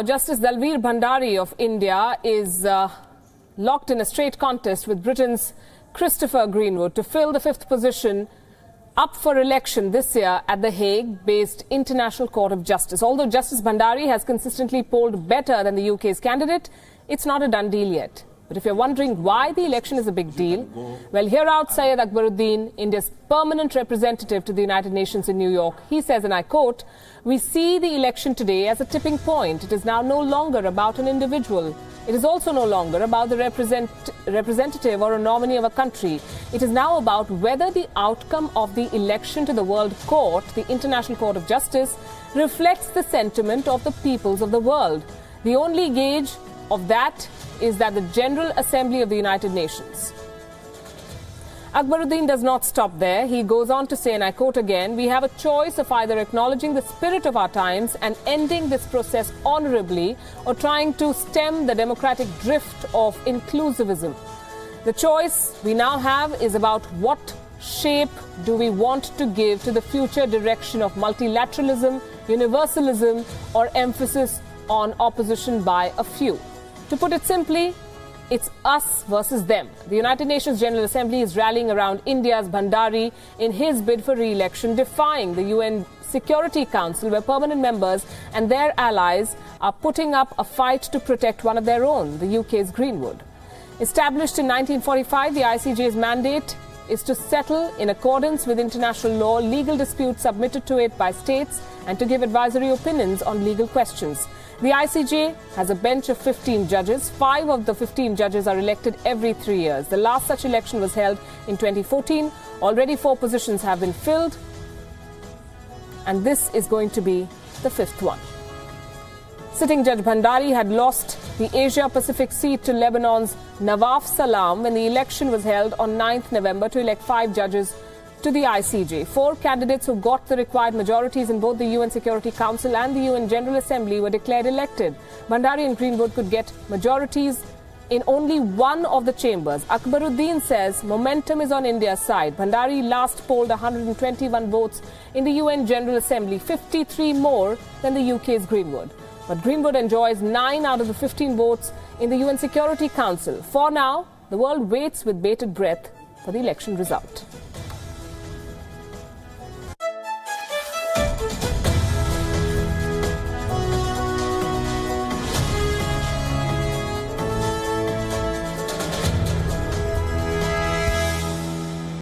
Justice Dalveer Bhandari of India is locked in a straight contest with Britain's Christopher Greenwood to fill the 5th position up for election this year at the Hague-based International Court of Justice. Although Justice Bhandari has consistently polled better than the UK's candidate, it's not a done deal yet. But if you're wondering why the election is a big deal, well, hear out Syed Akbaruddin, India's permanent representative to the United Nations in New York. He says, and I quote, "We see the election today as a tipping point. It is now no longer about an individual. It is also no longer about the representative or a nominee of a country. It is now about whether the outcome of the election to the World Court, the International Court of Justice, reflects the sentiment of the peoples of the world. The only gauge of that is that the General Assembly of the United Nations." Akbaruddin does not stop there. He goes on to say, and I quote again, "We have a choice of either acknowledging the spirit of our times and ending this process honorably or trying to stem the democratic drift of inclusivism. The choice we now have is about what shape do we want to give to the future direction of multilateralism, universalism, or emphasis on opposition by a few. To put it simply, it's us versus them." The United Nations General Assembly is rallying around India's Bhandari in his bid for re-election, defying the UN Security Council, where permanent members and their allies are putting up a fight to protect one of their own, the UK's Greenwood. Established in 1945, the ICJ's mandate is to settle, in accordance with international law, legal disputes submitted to it by states and to give advisory opinions on legal questions. The ICJ has a bench of 15 judges. 5 of the 15 judges are elected every 3 years. The last such election was held in 2014. Already 4 positions have been filled, and this is going to be the 5th one. Sitting Judge Bhandari had lost the Asia-Pacific seat to Lebanon's Nawaf Salam when the election was held on 9th November to elect 5 judges to the ICJ. 4 candidates who got the required majorities in both the UN Security Council and the UN General Assembly were declared elected. Bhandari and Greenwood could get majorities in only one of the chambers. Akbaruddin says momentum is on India's side. Bhandari last polled 121 votes in the UN General Assembly, 53 more than the UK's Greenwood. But Greenwood enjoys 9 out of the 15 votes in the UN Security Council. For now, the world waits with bated breath for the election result.